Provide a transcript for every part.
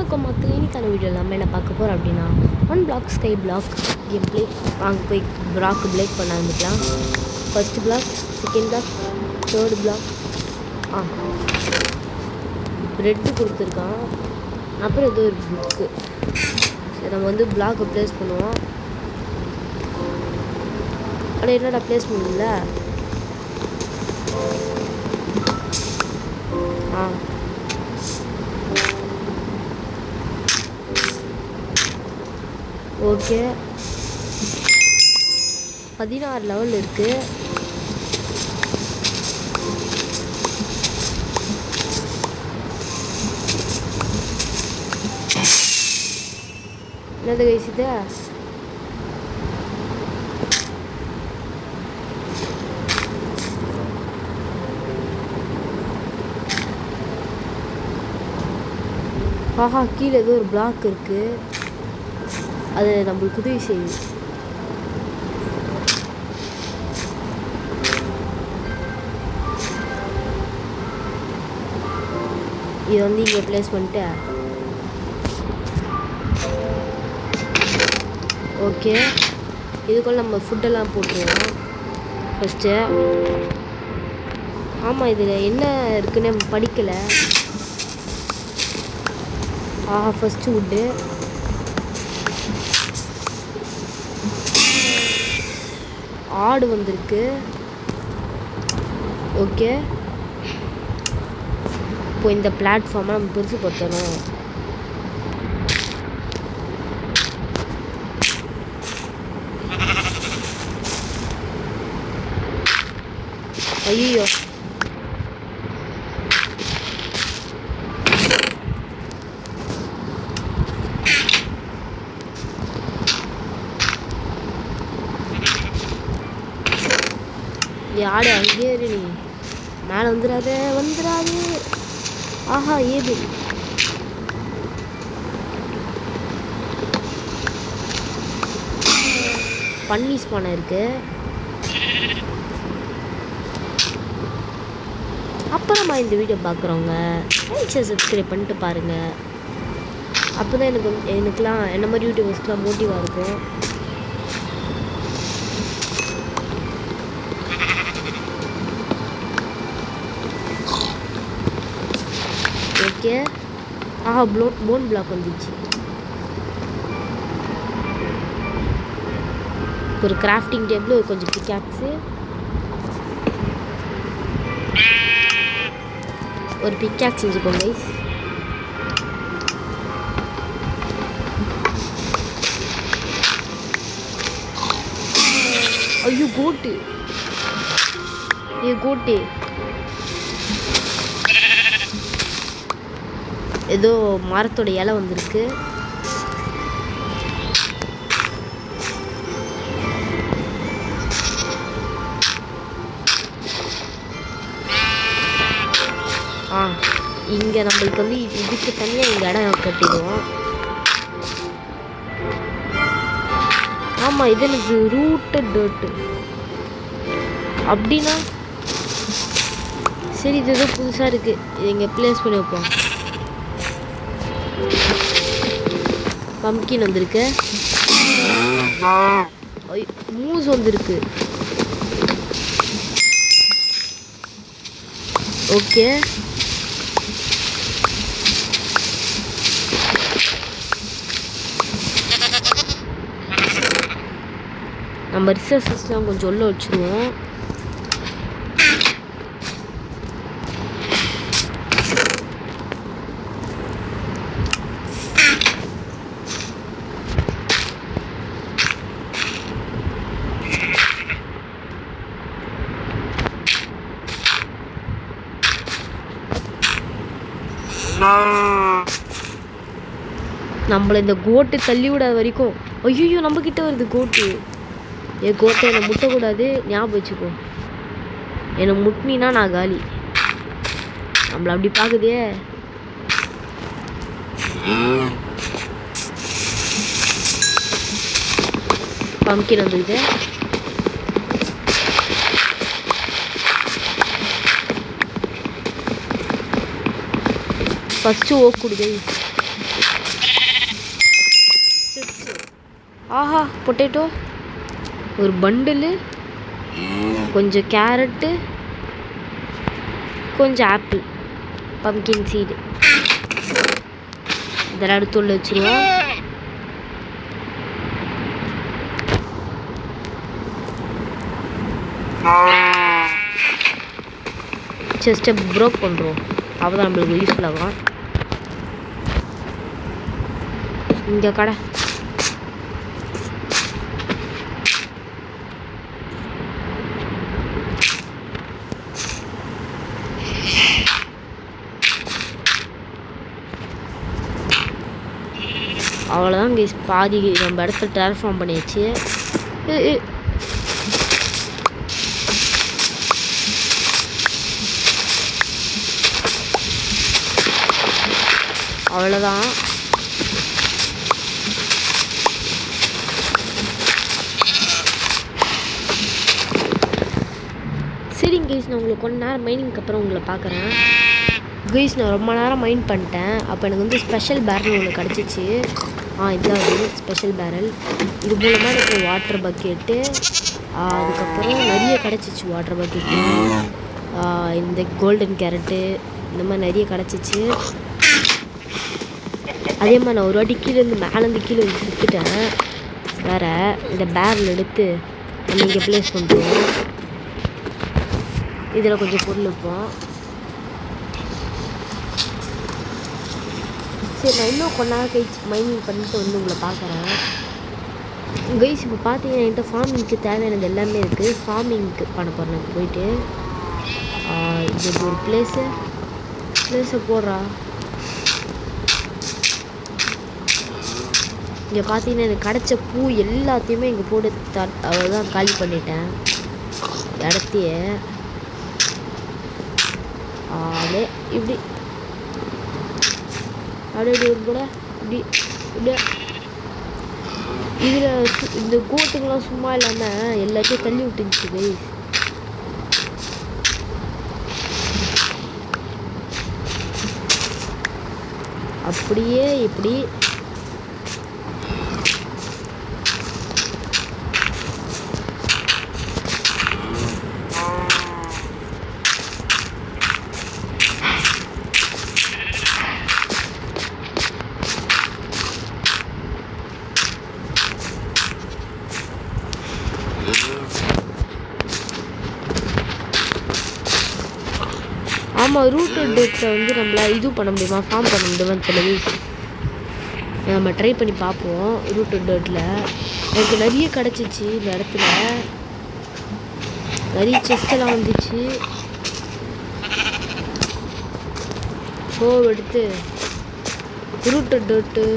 வணக்கம் மக்கள், இன்னைக்கான வீடியோவில் நம்ம என்ன பார்க்க போகிறோம் அப்படின்னா one block sky block game play. வாங்க போய் பிளாக் பிளேக் பண்ண ஆரம்பிக்கலாம். First block, second block, third block. Bread கொடுத்துருக்கான். அப்புறம் ஏதோ ஒரு புக்கு. சரி, நம்ம வந்து பிளாக்கை ப்ளேஸ் பண்ணுவோம். ஆனால் என்னடா ப்ளேஸ் பண்ணல. ஓகே, 16 லெவல் இருக்குது. என்னது கைஸ் இது? ஆஹா, கீழே ஏதோ ஒரு பிளாக் இருக்குது. அது நம்மளுக்கு உதவி செய்யுது. இது வந்து இங்கே ப்ளேஸ் பண்ணிட்டு ஓகே, இதுக்குள்ள நம்ம ஃபுட்டெல்லாம் போட்டுருவோம் ஃபஸ்ட்டு. ஆமாம், இதில் என்ன இருக்குன்னு படிக்கலை. First wood. ஆடு வந்திருக்கு. ஓகே, இப்போ இந்த பிளாட்ஃபார்மை நம்ம பெருசு படுத்தணும். ஐயோ, ஆடு அங்கேயே இரு, நீ மேலே வந்துடாது. ஆஹா, ஏது பன்னி ஸ்பான் இருக்கு. அப்புறமா இந்த வீடியோ பார்க்குறவங்க சப்ஸ்கிரைப் பண்ணிட்டு பாருங்கள். அப்போ தான் எனக்குலாம் என்ன மாதிரி யூடியூபர்ஸ்க்குலாம் மோட்டிவாக இருக்கும். ஓகே, போன் பிளாக் வந்துச்சு. ஒரு கிராஃப்டிங் டேபிள், கொஞ்சம் பிக்காக்ஸு, ஒரு பிக்காக்ஸ் செஞ்சுக்கோங்க கைஸ். ஐயோ, கோட்டு ஏதோ மரத்தோட இலை வந்திருக்கு. இங்கே நம்மளுக்கு வந்து இதுக்கு தனியாக இங்கே இடம் கட்டிடுவோம். ஆமாம், இது எனக்கு ரூட்டு டோட்டு அப்படின்னா சரி. இது ஏதோ புதுசாக இருக்குது. இது இங்கே ப்ளேஸ் பண்ணி வைப்போம். பம்ப்கின் வந்திருக்கு. மூஸ் வந்திருக்கு. ஓகே, நம்ம ரிசோர்ஸஸ்லாம் கொஞ்சம் உள்ள வச்சுருவோம். நம்மளை இந்த கோட்டு தள்ளி விடாத வரைக்கும். ஐயோ, நம்மக்கிட்ட வருது கோட்டு. கோட்டை என்னை முட்டக்கூடாது, ஞாபகம் வச்சுக்கோ. என்னை முட்டினா நான் காலி. நம்மளை அப்படி பார்க்குதே. பம்ப்கின் வந்துக்குது. ஃபஸ்ட்டு ஓக் கொடுங்க. ஆஹா பொட்டேட்டோ, ஒரு பண்டிலு, கொஞ்சம் கேரட்டு, கொஞ்சம் ஆப்பிள், பம்கின் சீடு. இதெல்லாம் எடுத்து உள்ள வச்சுருவோம். செஸ்ட்டை ப்ரோக் பண்ணுறோம், அப்போ தான் நம்மளுக்கு யூஸ்ஃபுல் ஆகும். இங்கே கடை அவ்வளோதான் கைஸ், பாதி நம்ம இடத்துல ட்ரான்ஸ்ஃபார்ம் பண்ணியாச்சு. அவ்வளோதான். சரிங்க கைஸ், நான் உங்களுக்கு கொஞ்ச நேரம் மைனிங்க்கு அப்புறம் உங்களை பார்க்குறேன். கைஸ், நான் ரொம்ப நேரம் மைண்ட் பண்ணிட்டேன். அப்போ எனக்கு வந்து ஸ்பெஷல் பேரல் ஒன்று கிடச்சிச்சு. இதுதான் அது ஸ்பெஷல் பேரல். இது மூலமாக எனக்கு வாட்டர் பக்கெட்டு, அதுக்கப்புறம் நிறைய கிடச்சிச்சு. வாட்டர் பக்கெட்டு, இந்த கோல்டன் கேரட்டு, இந்த மாதிரி நிறைய கிடச்சிச்சு. அதே மாதிரி நான் ஒரு வாட்டி கீழேருந்து மேலேருந்து கீழே வந்து சுற்றுட்டேன். வேறு இந்த பேரல் எடுத்து நம்ம இங்கே ப்ளேஸ் பண்ணுறோம். இதில் கொஞ்சம் பொருள் வைப்போம். சரி, நான் இன்னும் கொஞ்ச நேரம் கழிச்சு மைனிங் பண்ணிட்டு வந்து உங்களை பார்க்குறேன். கைஸ், இப்போ பார்த்தீங்கன்னா என்கிட்ட ஃபார்மிங்க்கு தேவையானது எல்லாமே இருக்குது. ஃபார்மிங்க்கு பண்ண போகிறேன் போயிட்டு. இது ஒரு பிளேஸை போடுறா. இங்கே பார்த்தீங்கன்னா எனக்கு கிடச்ச பூ எல்லாத்தையுமே இங்கே போட்டு அவ்வளோதான் காலி பண்ணிட்டேன் இடத்தையே. இப்படி அப்படியே கூட இப்படி இப்படியே இதில் இந்த கூட்டுங்கெல்லாம் சும்மா இல்லாமல் எல்லாத்தையும் தள்ளி விட்டுருச்சு கைஸ். அப்படியே இப்படி ஆமாம், ரூட்டட் டேட்ஸை வந்து நம்மளால் இது பண்ண முடியுமா, ஃபார்ம் பண்ண முடியுமான்னு தெரியல. நம்ம ட்ரை பண்ணி பார்ப்போம். ரூட்டட் டேட்டில் எனக்கு நிறைய கிடச்சிச்சு. இந்த இடத்துல நிறைய செஸ்டெல்லாம் வந்துச்சு. எடுத்து ரூட்டட் டேட்டு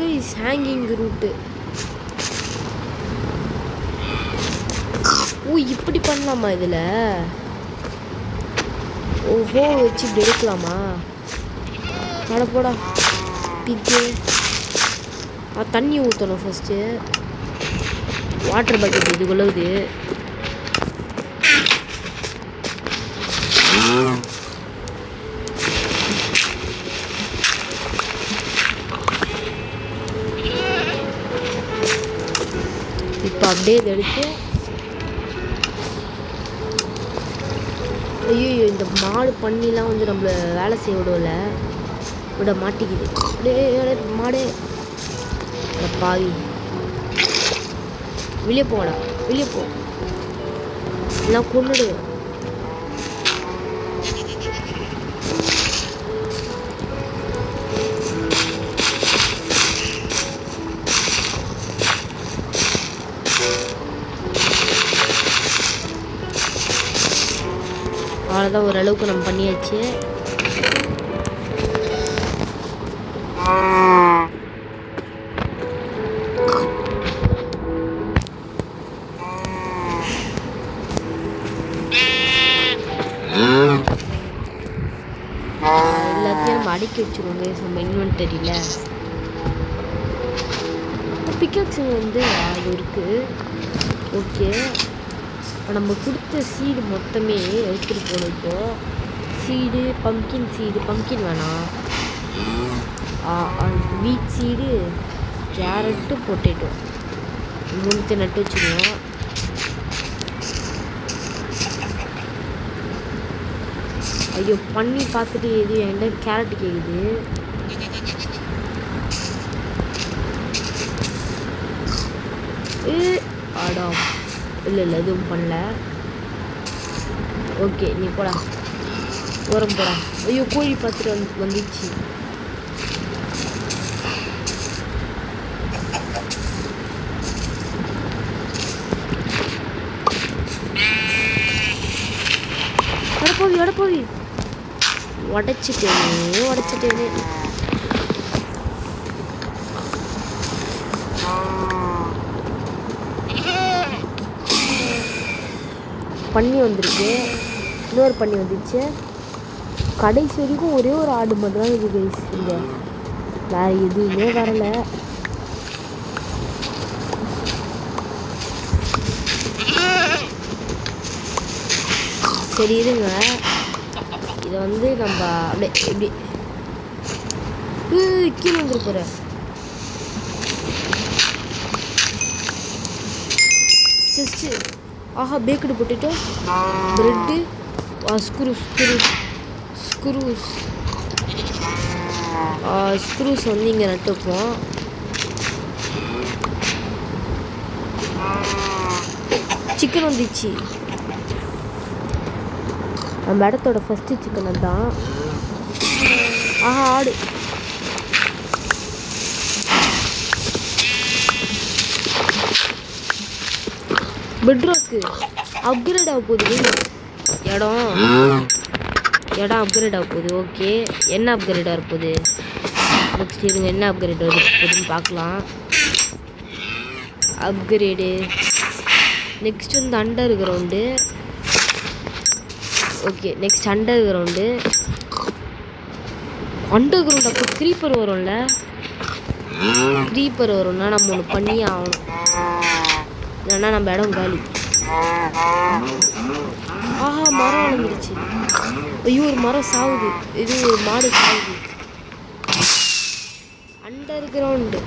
கைஸ், ஹேங்கிங் ரூட்டு. இப்படி பண்ணலாமா இதில்? ஓஹோ, வச்சு இப்படி எடுக்கலாமா? போடா பிக்கு. தண்ணி ஊற்றணும் ஃபஸ்ட்டு. Water bucket இதுக்குள்ளது. இப்போ அப்படியே இதை எடுத்து, ஐயோ இந்த மாடு பண்ணிலாம் வந்து நம்மளை வேலை செய்ய விட மாட்டிக்குது. அப்படியே மாடு பாவி, வெளியே போடா, வெளியே போ, எல்லாம் கொண்டுடு. அவ்வளோதான், ஓரளவுக்கு நம்ம பண்ணியாச்சு. எல்லாத்தையும் நம்ம அடுக்கி வச்சுருவோங்க நம்ம இன்வென்டரியில். பிக்காக்ஸ் வந்து அது இருக்குது. ஓகே, நம்ம கொடுத்த சீடு மொத்தமே எடுத்துகிட்டு போகணும். இப்போது சீடு, பம்கின் சீடு, பம்கின் வேணாம். வீட் சீடு, கேரட்டு, பொட்டேட்டோ மூணுத்தை நட்டு வச்சுருவோம். ஐயோ பண்ணி பார்த்துட்டு எது என்கிட்ட கேரட் கேட்குது. ஆடா இல்லை எதுவும் பண்ணல. ஓகே நீ போடா, ஓரம் போடா. ஐயோ கோழி பார்த்துட்டு வந்துச்சு. எடப்போவி உடச்சிட்டேனே. பண்ணி வந்திருக்கு, இன்னொரு பண்ணி வந்துச்சு. கடைசி வரைக்கும் ஒரே ஒரு ஆடு மட்டும் தான் இருக்குது கைஸ். இங்கே வேறு எதுவுமே வரல. சரி இருங்க, இதை வந்து நம்ம அப்படியே எப்படி கீழே வந்துட்டு போகிறேன். செஸ்ட்டு ஆஹா பேக்கடு போட்டுட்டு ப்ரெட்டு ஸ்க்ரூஸ் வந்து இங்கே நட்டுப்போம். சிக்கன் வந்துச்சு. நம்ம இடத்தோட ஃபஸ்ட்டு சிக்கன் தான். ஆஹா ஆடு. பெட்ரோக்கு அப்கிரேட் ஆக போகுது. இடம் அப்கிரேட் ஆக போகுது. ஓகே என்ன அப்கிரேட் ஆக போகுது நெக்ஸ்ட் இருங்க, என்ன அப்கிரேட் போகுதுன்னு பார்க்கலாம். அப்கிரேடு நெக்ஸ்ட் வந்து under ground. Okay next under ground. அப்போ க்ரீப்பர் வரும்ல, க்ரீப்பர் வரும்னா நம்ம ஒன்று பண்ணியே ஆகணும், இல்லைன்னா நம்ம இடம் காலி. ஆஹா மரம் வளர்ந்துருச்சு. ஐயோ ஒரு மரம் சாகுது, இது ஒரு மாடு சாகுது. அண்டர் கிரவுண்டு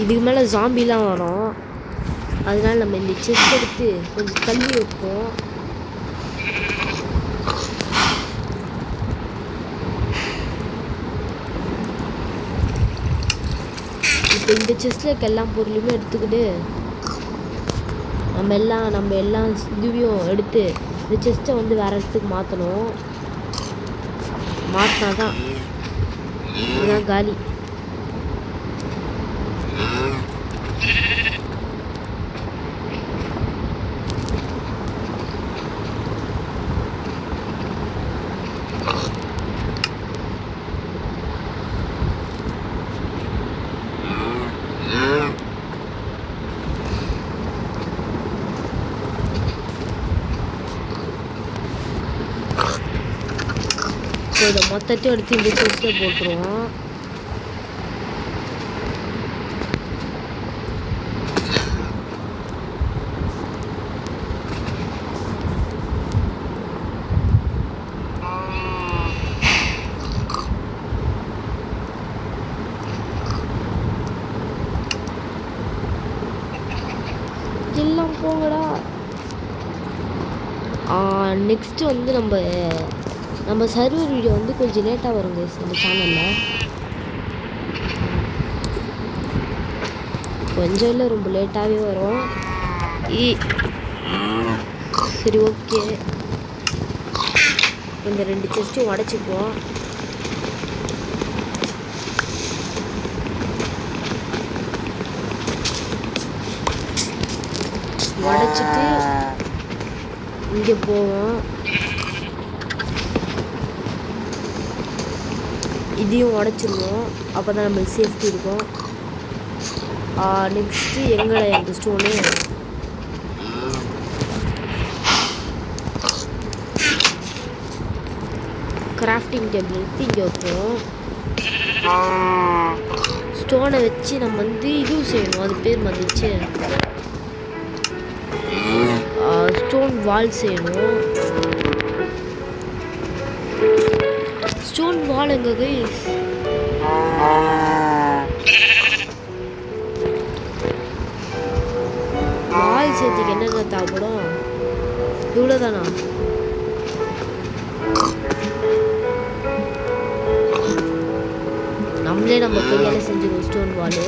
இதுக்கு மேலே ஜாம்பிலாம் வரும். அதனால நம்ம இந்த செஸ்ட் எடுத்து கொஞ்சம் தள்ளி வைப்போம். இப்போ இந்த செஸ்ட்டில் இருக்க எல்லா பொருளையுமே எடுத்துக்கிட்டு நம்ம எல்லாம் இதுவையும் எடுத்து இந்த செஸ்ட்டை வந்து வேறு இடத்துக்கு மாற்றணும். மாற்றினா தான் இதுதான் காலி. இதை மொத்தத்தையும் எடுத்து இந்த செஸ்ட்டில் போட்டுருவோம். எல்லாம் போங்கடா. நெக்ஸ்ட்டு வந்து நம்ம சர்வர் வீடியோ வந்து கொஞ்சம் லேட்டாக வரும் கைஸ் இந்த சேனலில். கொஞ்சம் இல்லை ரொம்ப லேட்டாகவே வரும். சரி ஓகே, இந்த 2 செஸ்ட்டையும் உடச்சிக்குவோம். உடச்சிட்டு இங்கே போவோம். இதையும் உடச்சிருவோம், அப்போ தான் நம்மளுக்கு சேஃப்டி இருக்கும். நெக்ஸ்ட்டு எங்கள் ஸ்டோனு கிராஃப்டிங் டேபிள் எடுத்து இங்கே வைப்போம். ஸ்டோனை வச்சு நம்ம வந்து இதுவும் செய்யணும், அது பேர் வந்துச்சு ஸ்டோன் வால் செய்யணும். ஸ்டோன் வால் எங்க கைஸ்? வால் சேர்த்துக்கு என்னென்ன தேவைப்படும்? இவ்வளோதானா? நம்மளே நம்ம கையால் செஞ்சிருவோம் ஸ்டோன் வால்.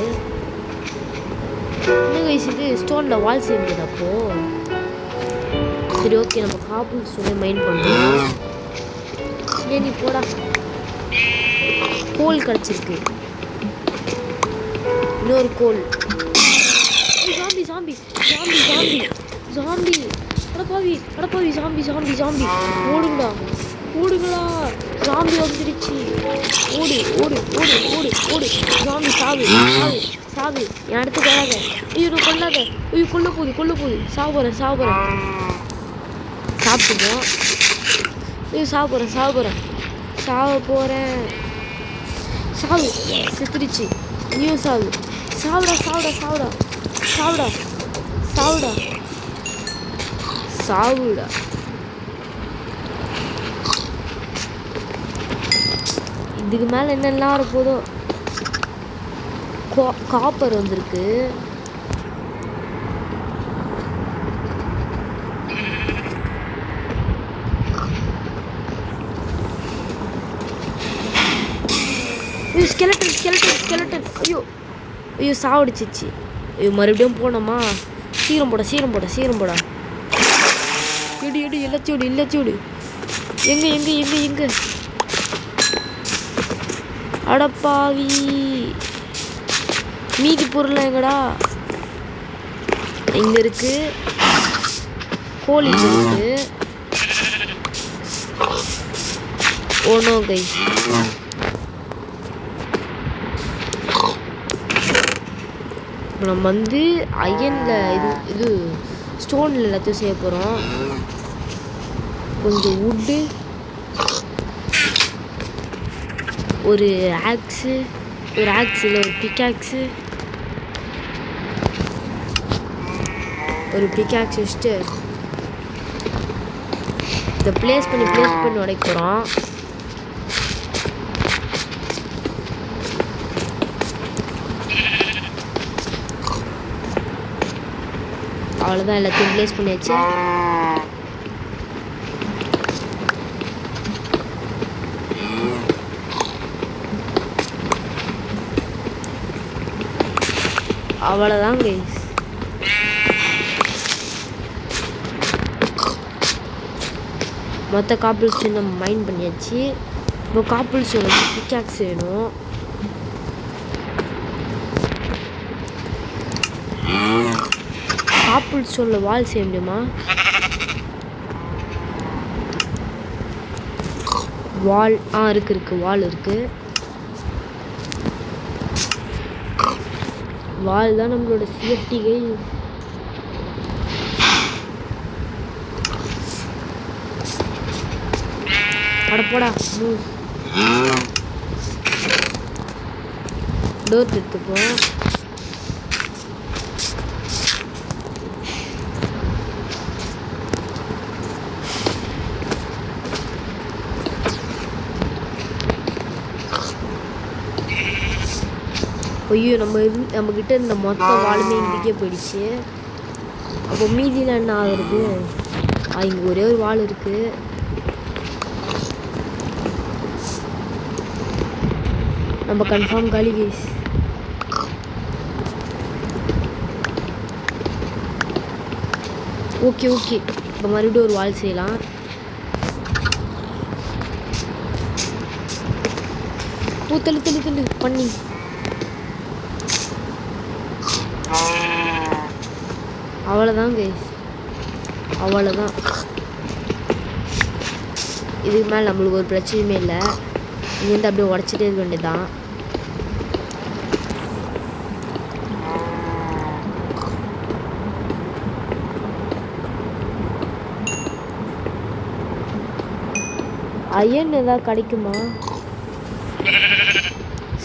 என்ன கைஸ் இது ஸ்டோனில் வால் செஞ்சது அப்போ? சரி ஓகே, நம்ம காப்பிள் ஸ்டோனை மைண்ட் பண்ணுறோம். நீ போடா. கோல் கிடச்சிருக்கு, இன்னொரு goal. Zombie zombie zombie zombie zombie அடப்பாவி அடப்பாவி ஜாம்பி ஜாம்பி ஜாம்பி ஓடுங்களா ஓடுங்களா. ஜாம்பி வந்துடுச்சு. ஓடு ஓடு ஓடு ஓடு ஓடு. ஜாம்பி சாவு சாவு சாவு. என் இடத்துக்கு வராத. ஐயோ நான் கொல்லாத. ஐயோ கொல்ல போகுது சாவ போகிறேன் சாப்பிட்டுப்போம். ஐயோ சாவ போகிறேன் சாவு. செத்துடுச்சு. நீயும் சாவுடா. இதுக்கு மேலே என்னெல்லாம் வர போதோ. காப்பர் வந்திருக்கு. ஸ்கெலட்டன். ஐயோ சாவடிச்சிச்சு. ஐயோ மறுபடியும் போனோமா? சீரம் போடா. எடு எல்லாத்தையும் எங்க அடப்பாவி. மீதி பொருள் எங்கடா? இங்க இருக்கு. கோழி இருக்கு. ஓனோ கைஸ், நம்ம வந்து அயனில் இது ஸ்டோனில் எல்லாத்தையும் செய்ய போகிறோம். கொஞ்சம் வுட்டு, ஒரு ஆக்ஸு இல்லை ஒரு பிக்காக்ஸு, வச்சுட்டு இதை ப்ளேஸ் பண்ணி உடைக்க போகிறோம். அவ்வளோதான், எல்லாத்தையும் ப்ளேஸ் பண்ணியாச்சு. அவ்வளோதான் கைஸ். மொத்த காப்பிள் ஸ்டோன் நம்ம மைண்ட் பண்ணியாச்சு. இப்போ காப்பிள் ஸ்டோன் வச்சு பிக்காக்ஸ் வேணும். காப்பிள் ஸ்டோனில் வால் செய்ய முடியுமா? வால் இருக்கு வால் இருக்கு. வால் தான் நம்மளோட சேஃப்டிகை. அடப்போடா டோர் எடுத்துப்போம். ஐயோ நம்மக்கிட்ட இந்த மொத்த வாளுமே இன்றைக்கே போயிடுச்சு. அப்போ மீதியில் என்ன ஆகுறது? இங்கே ஒரே ஒரு வாள் இருக்குது. நம்ம கன்ஃபார்ம் காலி கைஸ். ஓகே இப்போ மறுபடியும் ஒரு வால் செய்யலாம். தள்ளு பண்ணி. அவ்வளோதான் கைஸ், அவ்வளோதான். இதுக்கு மேலே நம்மளுக்கு ஒரு பிரச்சனையுமே இல்லை. இங்கேருந்து அப்படியே உடச்சிட்டே இருக்க வேண்டியதுதான். அயன் ஏதாவது கிடைக்குமா?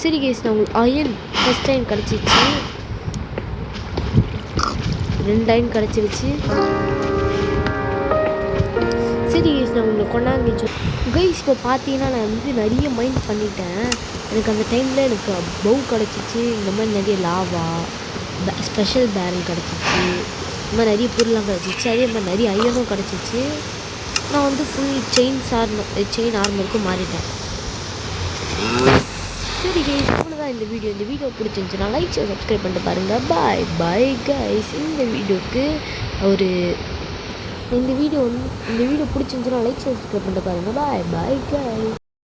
சரி கைஸ், நான் உங்களுக்கு அயன் ஃபஸ்ட் டைம் கிடச்சிச்சு, 2 டைம் கிடச்சிருச்சு. சரி கைஸ், நான் உங்களை கொண்டாந்து கைஸ் இப்போ பார்த்தீங்கன்னா நான் வந்து நிறைய மைண்ட் பண்ணிட்டேன். எனக்கு அந்த டைமில் எனக்கு பவு கிடச்சிச்சு, இந்த மாதிரி நிறைய லாவா ஸ்பெஷல் பேரல் கிடச்சிச்சு, இந்த மாதிரி நிறைய பொருள்லாம் கிடச்சிச்சு. அதே மாதிரி நிறைய ஐயனும் கிடச்சிச்சு. நான் வந்து ஃபுல் செயின் ஆர்மருக்கும் மாறிட்டேன். சரி கைஸ், அவ்வளோதான் இந்த வீடியோ பிடிச்சிருந்துச்சுன்னா லைக் சப்ஸ்கிரைப் பண்ணிட்டு பாருங்கள். பாய் பாய் கைஸ். இந்த வீடியோ பிடிச்சிருந்துச்சுன்னா லைக் சப்ஸ்கிரைப் பண்ணிட்டு பாருங்கள். பாய் பாய் கைஸ்.